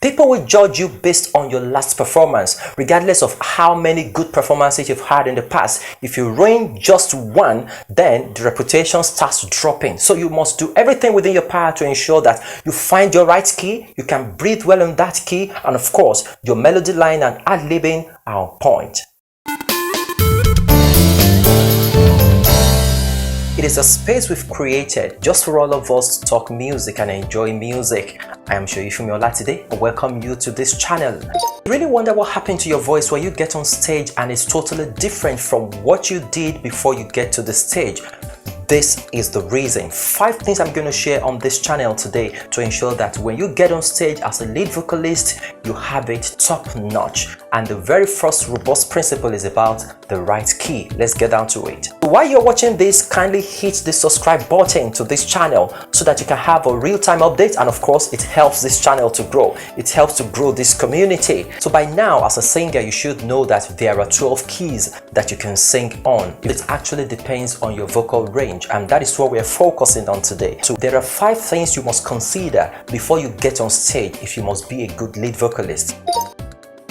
People will judge you based on your last performance, regardless of how many good performances you've had in the past. If you ruin just one, then the reputation starts dropping. So you must do everything within your power to ensure that you find your right key, you can breathe well on that key, and of course, your melody line and ad-libbing are on point. It is a space we've created just for all of us to talk music and enjoy music. I am Shoyifumi today. I welcome you to this channel. You really wonder what happened to your voice when you get on stage and it's totally different from what you did before you get to the stage. This is the reason. 5 things I'm going to share on this channel today to ensure that when you get on stage as a lead vocalist, you have it top notch. And the very first robust principle is about the right key. Let's get down to it. While you're watching this, kindly hit the subscribe button to this channel so that you can have a real-time update, and of course it helps this channel to grow. It helps to grow this community. So by now, as a singer, you should know that there are 12 keys that you can sing on. It actually depends on your vocal range, and that is what we're focusing on today. So there are 5 things you must consider before you get on stage if you must be a good lead vocalist.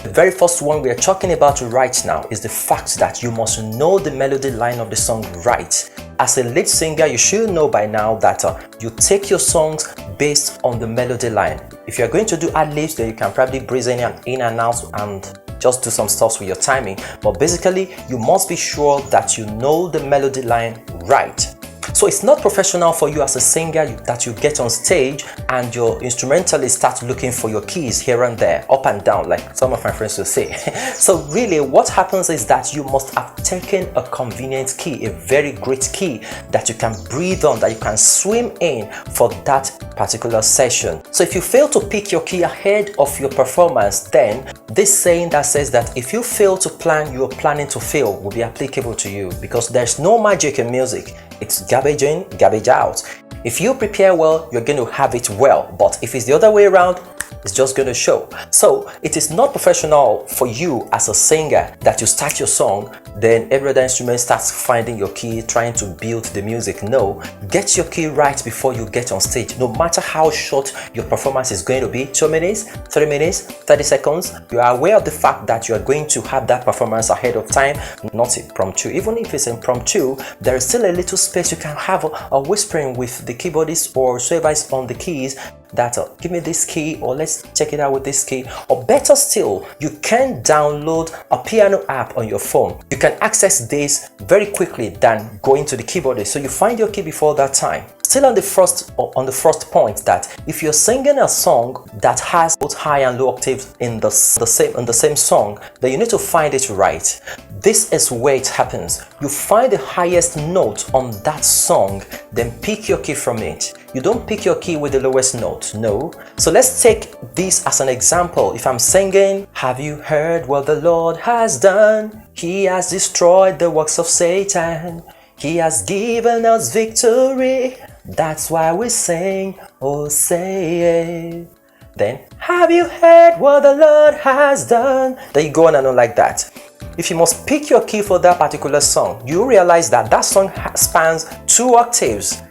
The very first one we are talking about right now is the fact that you must know the melody line of the song right. As a lead singer, you should know by now that you take your songs based on the melody line. If you're going to do ad-libs, then you can probably breeze in and out and just do some stuff with your timing. But basically, you must be sure that you know the melody line right. So it's not professional for you as a singer that you get on stage and your instrumentalist starts looking for your keys here and there, up and down, like some of my friends will say. So really what happens is that you must have taken a convenient key, a very great key that you can breathe on, that you can swim in for that particular session. So if you fail to pick your key ahead of your performance, then this saying that says that if you fail to plan, you're planning to fail will be applicable to you, because there's no magic in music. It's garbage in, garbage out. If you prepare well, you're going to have it well. But if it's the other way around, it's just going to show. So it is not professional for you as a singer that you start your song, then every other instrument starts finding your key, trying to build the music. No, get your key right before you get on stage. No matter how short your performance is going to be, 2 minutes, 3 minutes, 30 seconds, you are aware of the fact that you are going to have that performance ahead of time, not impromptu. Even if it's impromptu, there is still a little space you can have a whispering with the keyboardist or whoever is on the keys that give me this key, or let's check it out with this key. Or better still, you can download a piano app on your phone. You can access this very quickly than going to the keyboardist, so you find your key before that time. Still on the first point, that if you're singing a song that has both high and low octaves in the same song, then you need to find it right. This is where it happens. You find the highest note on that song, then pick your key from it. You don't pick your key with the lowest note, no. So let's take this as an example. If I'm singing, have you heard what the Lord has done? He has destroyed the works of Satan. He has given us victory. That's why we sing, oh say it. Then, have you heard what the Lord has done? Then you go on and on like that. If you must pick your key for that particular song, you realize that that song spans 2 octaves.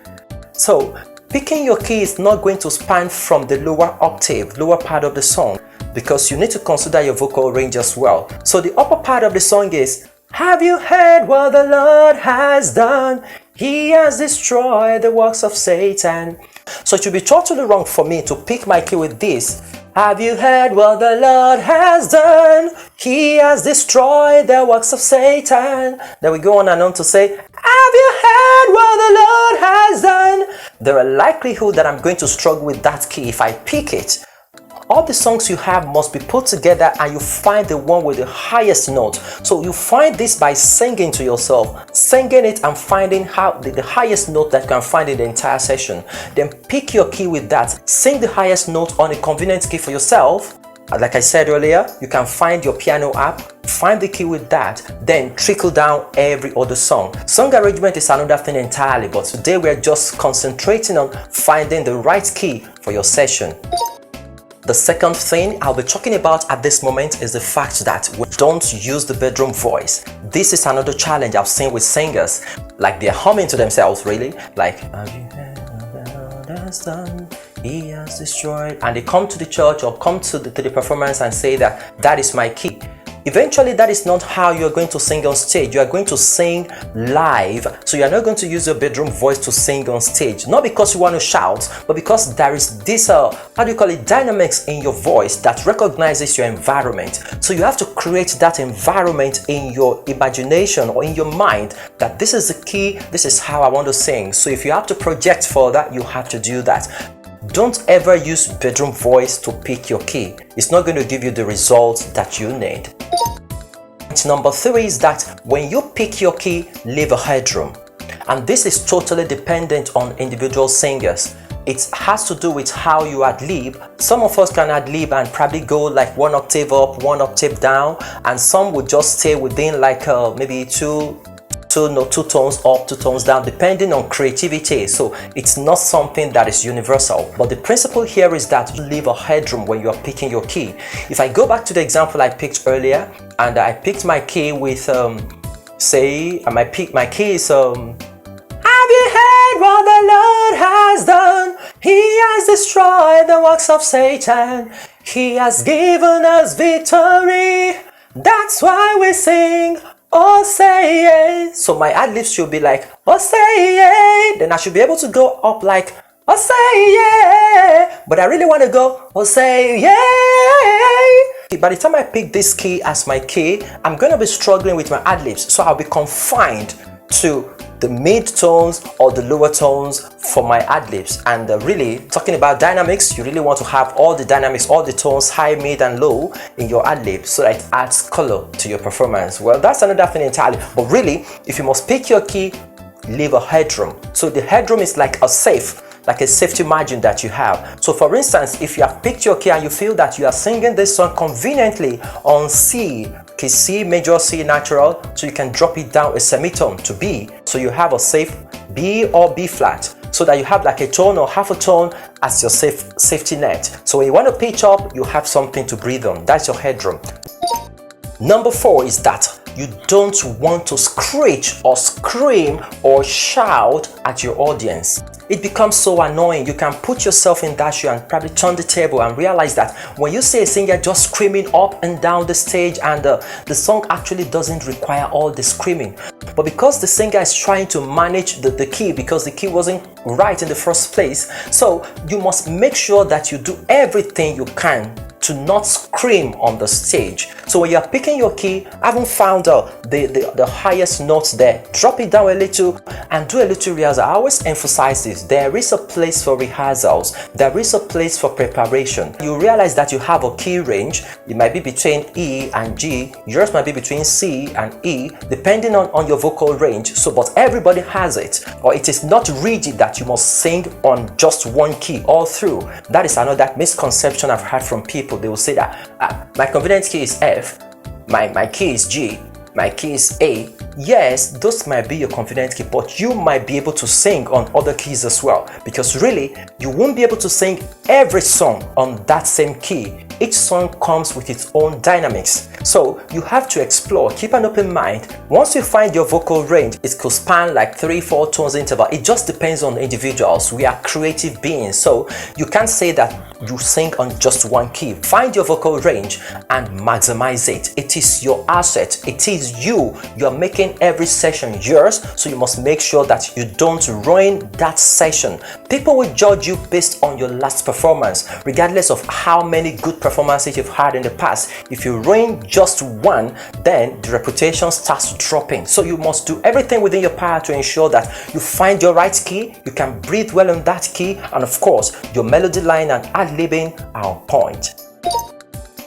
So picking your key is not going to span from the lower octave, lower part of the song, because you need to consider your vocal range as well. So the upper part of the song is, have you heard what the Lord has done? He has destroyed the works of Satan. So it would be totally wrong for me to pick my key with this. Have you heard what the Lord has done? He has destroyed the works of Satan. Then we go on and on to say, have you heard what the Lord has done? There are likelihood that I'm going to struggle with that key if I pick it. All the songs you have must be put together and you find the one with the highest note. So you find this by singing to yourself, singing it and finding how the highest note that you can find in the entire session. Then pick your key with that, sing the highest note on a convenient key for yourself. Like I said earlier, you can find your piano app, find the key with that, then trickle down every other song. Song arrangement is another thing entirely, but today we're just concentrating on finding the right key for your session. The second thing I'll be talking about at this moment is the fact that we don't use the bedroom voice. This is another challenge I've seen with singers. Like they're humming to themselves, really. Like, have you heard what the Lord has done? He has destroyed, and they come to the church or come to the performance and say that that is my key. Eventually, that is not how you're going to sing on stage. You are going to sing live. So you're not going to use your bedroom voice to sing on stage. Not because you want to shout, but because there is this, how do you call it, dynamics in your voice that recognizes your environment. So you have to create that environment in your imagination or in your mind that this is the key, this is how I want to sing. So if you have to project for that, you have to do that. Don't ever use bedroom voice to pick your key. It's not going to give you the results that you need. Number 3 is that when you pick your key, leave a headroom. And this is totally dependent on individual singers. It has to do with how you ad-lib. Some of us can ad-lib and probably go like 1 octave up, 1 octave down, and some would just stay within like maybe two tones up, 2 tones down, depending on creativity. So it's not something that is universal, but the principle here is that you leave a headroom when you are picking your key. If I go back to the example I picked earlier, and I picked my key with say my key is have you heard what the Lord has done? He has destroyed the works of Satan. He has given us victory. That's why we sing, oh say yeah. So my ad-libs should be like, oh say yeah. Then I should be able to go up like, oh say yeah. But I really want to go, oh say yeah. By the time I pick this key as my key, I'm going to be struggling with my ad-libs. So I'll be confined to the mid tones or the lower tones for my ad-libs. And really talking about dynamics, you really want to have all the dynamics, all the tones, high, mid and low in your ad-lib so that it adds color to your performance. Well, that's another thing entirely. But really, if you must pick your key, leave a headroom. So the headroom is like a safe, like a safety margin that you have. So for instance, if you have picked your key and you feel that you are singing this song conveniently on C, key C, major C natural, so you can drop it down a semitone to B. So you have a safe B or B flat, so that you have like a tone or half a tone as your safety net. So when you want to pitch up, you have something to breathe on. That's your headroom. Number 4 is that you don't want to screech or scream or shout at your audience. It becomes so annoying. You can put yourself in that shoe and probably turn the table and realize that when you see a singer just screaming up and down the stage and the song actually doesn't require all the screaming. But because the singer is trying to manage the key, because the key wasn't right in the first place, so you must make sure that you do everything you can to not scream on the stage. So when you're picking your key, I haven't found the highest notes there, drop it down a little and do a little rehearsal. I always emphasize this: there is a place for rehearsals, there is a place for preparation. You realize that you have a key range. It might be between E and G, yours might be between C and E, depending on your vocal range. So but everybody has it, or it is not rigid that you must sing on just one key all through. That is another misconception I've heard from people. They will say that my confidence key is F, my key is G, my key is A. Yes, those might be your confident key, but you might be able to sing on other keys as well, because really you won't be able to sing every song on that same key. Each song comes with its own dynamics, so you have to explore. Keep an open mind. Once you find your vocal range, it could span like 3-4 tones interval. It just depends on individuals. We are creative beings, so you can't say that you sing on just one key. Find your vocal range and maximize it. It is your asset. It is you. You are making every session yours, so you must make sure that you don't ruin that session. People will judge you based on your last performance, regardless of how many good performances you've had in the past. If you ruin just one, then the reputation starts dropping. So you must do everything within your power to ensure that you find your right key, you can breathe well on that key, and of course your melody line and ad-libbing are on point.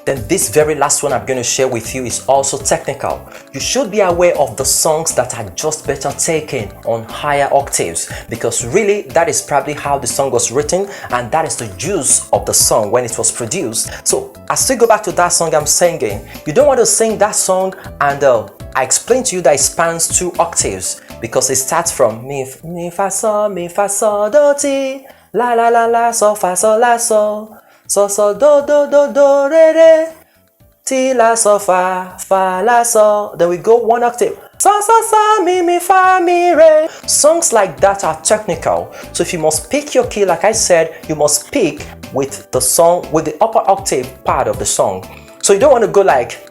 Then this very last one I'm going to share with you is also technical. You should be aware of the songs that are just better taken on higher octaves, because really that is probably how the song was written and that is the juice of the song when it was produced. So as we go back to that song I'm singing, you don't want to sing that song and I explained to you that it spans 2 octaves, because it starts from mi fa sol do ti, la la la la sol fa sol la sol, so so do do do do re re, ti la sol fa la sol. Then we go 1 octave, Sa sa sa mi fa mi re. Songs like that are technical, so if you must pick your key, like I said, you must pick with the song, with the upper octave part of the song. So you don't want to go like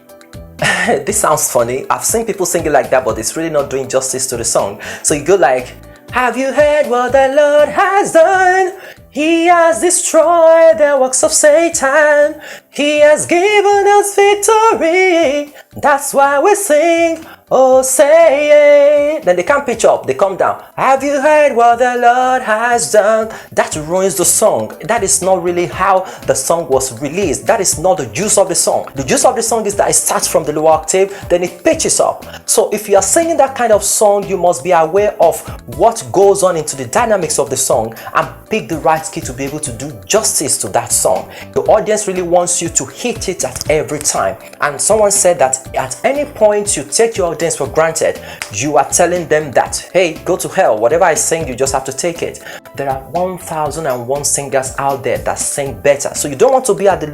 this sounds funny. I've seen people sing it like that, but it's really not doing justice to the song. So you go like, have you heard what the Lord has done? He has destroyed the works of Satan. He has given us victory. That's why we sing, oh say it. Then they can't pitch up, they come down. Have you heard what the Lord has done? That ruins the song. That is not really how the song was released. That is not the use of the song. The use of the song is that it starts from the lower octave, then it pitches up. So if you are singing that kind of song, you must be aware of what goes on into the dynamics of the song and pick the right key to be able to do justice to that song. The audience really wants you to hit it at every time. And someone said that at any point you take your audience for granted, you are telling them that, hey, go to hell. Whatever I sing, you just have to take it. There are 1001 singers out there that sing better. So you don't want to be at the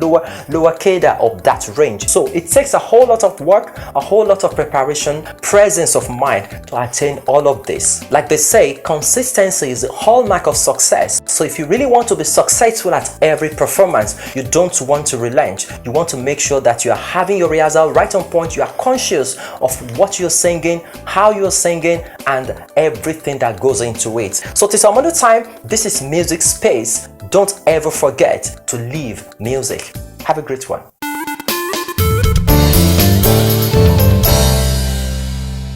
lower cadre of that range. So it takes a whole lot of work, a whole lot of preparation, presence of mind to attain all of this. Like they say, consistency is the hallmark of success. So if you really want to be successful at every performance, you don't want to relent. You want to make sure that you are having your rehearsal right on point. You are conscious of what you're singing, how you're singing, and everything that goes into it. So till some other time, this is Music Space. Don't ever forget to leave music. Have a great one.